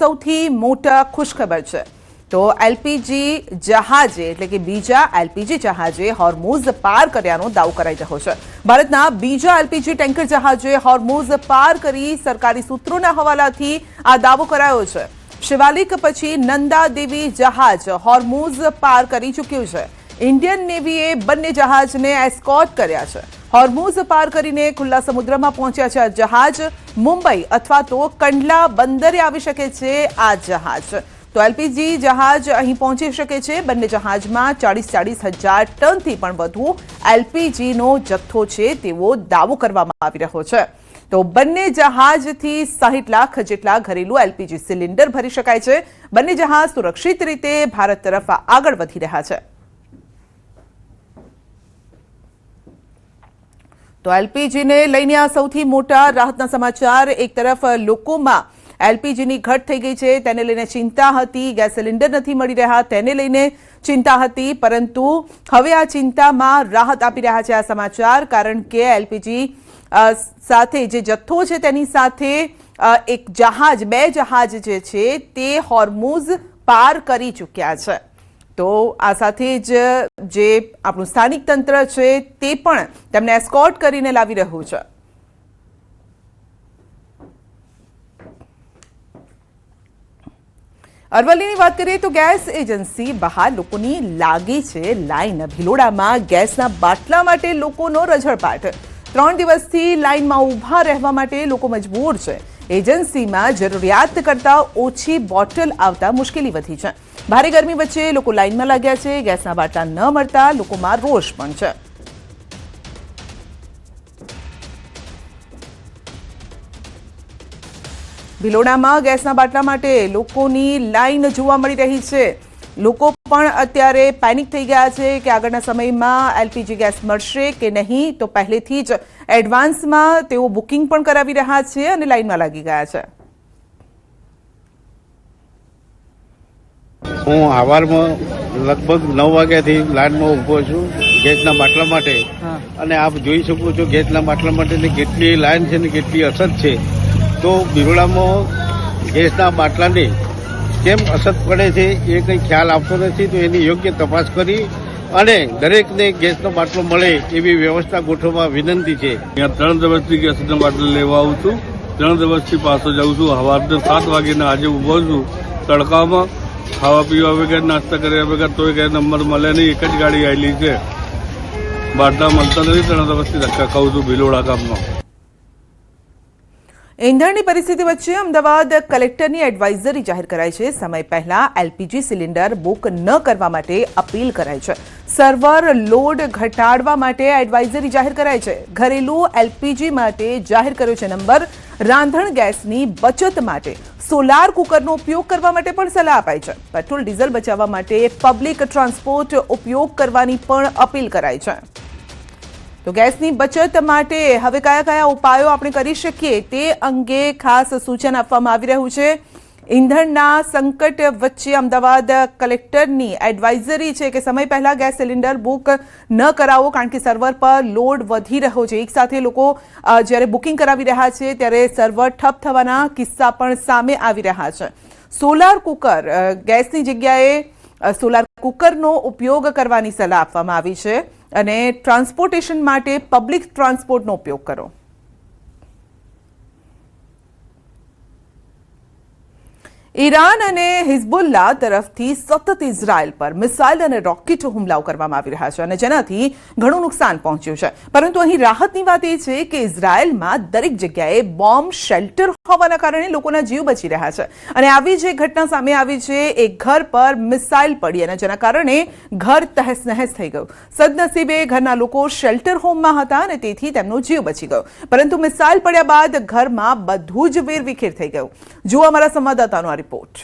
સૌથી મોટા ખુશખબર છે। તો એલપીજી જહાજે એટલે કે બીજા એલપીજી જહાજે હોર્મુઝ પાર કર્યાનો દાવો કરાઈ રહ્યો છે। ભારતના બીજા એલપીજી ટેન્કર જહાજે હોર્મુઝ પાર કરી સરકારી સૂત્રોના હવાલાથી આ દાવો કરાયો છે। શિવાલિક પછી નંદા દેવી જહાજ હોર્મુઝ પાર કરી ચૂક્યું છે। ઇન્ડિયન નેવીએ બંને જહાજને એસ્કોર્ટ કર્યા છે। હોર્મુઝ પાર કરીને ખુલ્લા સમુદ્રમાં પહોંચ્યા છે આ જહાજ। મુંબઈ અથવા તો કંડલા બંદરે આવી શકે છે આ જહાજ। તો એલપીજી જહાજ અહીં પહોંચી શકે છે। બંને જહાજમાં 40,000 ટનથી પણ વધુ એલપીજીનો જથ્થો છે તેવો દાવો કરવામાં આવી રહ્યો છે। તો બંને જહાજથી 60 લાખ જેટલા ઘરેલું એલપીજી સિલિન્ડર ભરી શકાય છે। બંને જહાજ સુરક્ષિત રીતે ભારત તરફ આગળ વધી રહ્યા છે। તો એલપીજીને લઈને આ સૌથી મોટા રાહતના સમાચાર। એક તરફ લોકોમાં એલપીજીની ઘટ થઈ ગઈ છે, તેને લઈને ચિંતા હતી। ગેસ સિલિન્ડર નથી મળી રહ્યા તેને લઈને ચિંતા હતી, પરંતુ હવે આ ચિંતામાં રાહત આપી રહ્યા છે આ સમાચાર। કારણ કે એલપીજી સાથે જે જથ્થો છે તેની સાથે એક જહાજ, બે જહાજ જે છે તે હોર્મુઝ પાર કરી ચૂક્યા છે। તો આ સાથે જ જે આપણું સ્થાનિક તંત્ર છે તે પણ તેમને એસ્કોર્ટ કરીને લાવી રહ્યું છે। અરવલ્લીની વાત કરીએ તો ગેસ એજન્સી બહાર લોકોની લાગી છે લાઈન। ભિલોડામાં ગેસના બાટલા માટે લોકોનો રઝળપાટ। 3 દિવસથી લાઈનમાં ઊભા રહેવા માટે લોકો મજબૂર છે। એજન્સીમાં જરૂરિયાત કરતાં ઓછી બોટલ આવતા મુશ્કેલી વધી છે। ભારે ગરમી વચ્ચે લોકો લાઈનમાં લાગ્યા છે। ગેસના બાટલા ન મળતા લોકોમાં રોષ પણ છે। ભિલોડામાં ગેસના બાટલા માટે લોકોની લાઈન જોવા મળી રહી છે। લોકો પણ અત્યારે પેનિક થઈ ગયા છે કે આગળના સમયમાં એલપીજી ગેસ મળશે કે નહીં। તો પહેલેથી જ એડવાન્સમાં તેઓ બુકિંગ પણ કરાવી રહ્યા છે અને લાઈનમાં લાગી ગયા છે। હું સવારમાં લગભગ 9 વાગ્યાથી લાઈનમાં ઊભો છું ગેસના બાટલા માટે। અને આપ જોઈ શકો છો ગેસના બાટલા માટેની કેટલી લાઈન છે ને કેટલી અસર છે। તો બિરોડામાં ગેસના બાટલાની કેમ અસર પડે છે એ કંઈ ખ્યાલ આવતો નથી। તો એની યોગ્ય તપાસ કરી અને દરેકને ગેસનો બાટલો મળે એવી વ્યવસ્થા ગોઠવવા વિનંતી છે। 3 દિવસથી ગેસનો બાટલો લેવા આવું છું। 3 દિવસથી પાછો જાઉં છું। સવારના 7 વાગ્યાના આજે ઊભો છું તડકામાં। ખાવા પીવા વગર, નાસ્તા કર્યા વગર તોય કંઈ નંબર મળે નહીં। એક જ ગાડી આવેલી છે, બાટલા મળતા નથી। 3 દિવસથી ધક્કા ખાઉં છું ભિલોડા ગામમાં। ઈંધણની પરિસ્થિતિ વચ્ચે અમદાવાદ કલેક્ટરની એડવાઇઝરી જાહેર કરાઈ છે। સમય પહેલા એલપીજી સિલિન્ડર બુક ન કરવા માટે અપીલ કરાઈ છે। સર્વર લોડ ઘટાડવા માટે એડવાઇઝરી જાહેર કરાઈ છે। ઘરેલું એલપીજી માટે જાહેર કર્યો છે નંબર। રાંધણ ગેસની બચત માટે સોલાર કુકરનો ઉપયોગ કરવા માટે પણ સલાહ અપાઈ છે। પેટ્રોલ ડીઝલ બચાવવા માટે પબ્લિક ટ્રાન્સપોર્ટ ઉપયોગ કરવાની પણ અપીલ કરાઈ છે। તો ગેસની બચત માટે હવે કયા કયા ઉપાયો આપણે કરી શકીએ તે અંગે ખાસ સૂચન આપવામાં આવી રહ્યું છે। ઈંધણના સંકટ વચ્ચે અમદાવાદ કલેક્ટરની એડવાઇઝરી છે કે સમય પહેલા ગેસ સિલિન્ડર બુક ન કરાવો, કારણ કે સર્વર પર લોડ વધી રહ્યો છે। એક સાથે લોકો જ્યારે બુકિંગ કરાવી રહ્યા છે ત્યારે સર્વર ઠપ થવાના કિસ્સા પણ સામે આવી રહ્યા છે। સોલાર કુકર ગેસની જગ્યાએ સોલાર કુકરનો ઉપયોગ કરવાની સલાહ આપવામાં આવી છે અને ટ્રાન્સપોર્ટેશન માટે પબ્લિક ટ્રાન્સપોર્ટનો ઉપયોગ કરો। ઈરાન અને હિઝબુલ્લા તરફથી સતત ઇઝરાયલ પર મિસાઇલ અને રોકેટ હુમલાઓ કરવામાં આવી રહ્યા છે અને જેનાથી ઘણું નુકસાન પહોંચ્યું છે। પરંતુ અહીં રાહતની વાત એ છે કે ઇઝરાયલમાં દરેક જગ્યાએ બોમ્બ શેલ્ટર હોવાના કારણે લોકોના જીવ બચી રહ્યા છે। અને આવી જે ઘટના સામે આવી છે, એક ઘર પર મિસાઇલ પડી અને જેના કારણે ઘર તહેસ નહેસ થઈ ગયું। સદનસીબે ઘરના લોકો શેલ્ટર હોમમાં હતા અને તેથી તેમનો જીવ બચી ગયો, પરંતુ મિસાઇલ પડ્યા બાદ ઘરમાં બધું જ વેરવિખેર થઈ ગયું। જુઓ અમારા સંવાદદાતાનો रिपोर्ट।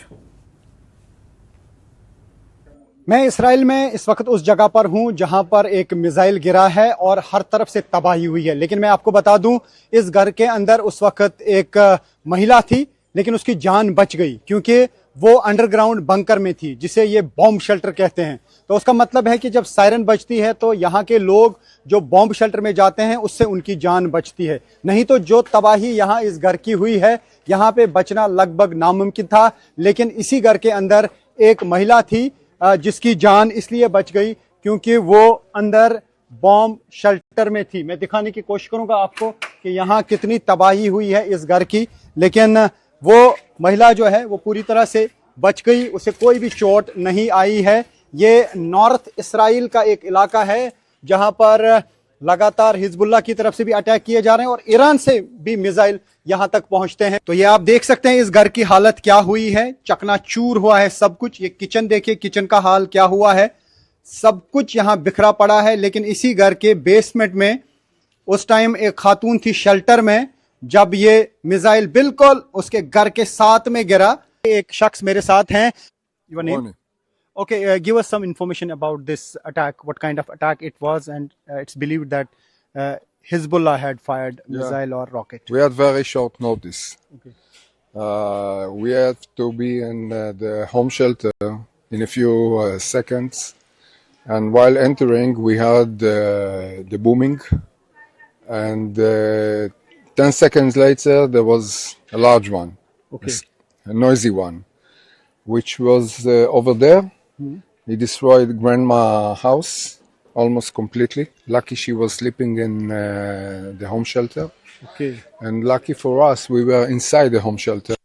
मैं इसराइल में इस वक्त उस जगह पर हूं जहां पर एक मिसाइल गिरा है और हर तरफ से तबाही हुई है। लेकिन मैं आपको बता दूं, इस घर के अंदर उस वक्त एक महिला थी, लेकिन उसकी जान बच गई क्योंकि वो अंडरग्राउंड बंकर में थी, जिसे ये बॉम्ब शेल्टर कहते हैं। तो उसका मतलब है कि जब सायरन बजती है तो यहाँ के लोग जो बॉम्ब शेल्टर में जाते हैं उससे उनकी जान बचती है, नहीं तो जो तबाही यहाँ इस घर की हुई है यहाँ पे बचना लगभग नामुमकिन था। लेकिन इसी घर के अंदर एक महिला थी जिसकी जान इसलिए बच गई क्योंकि वो अंदर बॉम्ब शेल्टर में थी। मैं दिखाने की कोशिश करूंगा आपको कि यहाँ कितनी तबाही हुई है इस घर की, लेकिन वो महिला जो है वो पूरी तरह से बच गई, उसे कोई भी चोट नहीं आई है। ये नॉर्थ इसराइल का एक इलाका है जहां पर लगातार हिजबुल्लाह की तरफ से भी अटैक किए जा रहे हैं और ईरान से भी मिसाइल यहां तक पहुंचते हैं। तो ये आप देख सकते हैं इस घर की हालत क्या हुई है, चकनाचूर हुआ है सब कुछ। ये किचन देखिए, किचन का हाल क्या हुआ है, सब कुछ यहाँ बिखरा पड़ा है। लेकिन इसी घर के बेसमेंट में उस टाइम एक खातून थी शेल्टर में, जब ये मिसाइल बिल्कुल उसके घर के साथ में गिरा। एक शख्स मेरे साथ हैं। Your name? Okay, give us some information about this attack. What kind of attack it was, and it's believed that Hezbollah had fired missile or rocket. We had very short notice. Okay. We had to be in the home shelter in a few seconds, and while entering, we heard the booming, and 10 seconds later, there was a large one, Okay. a noisy one, which was over there. He destroyed grandma's house almost completely. Lucky she was sleeping in the home shelter. Okay. And lucky for us, we were inside the home shelter.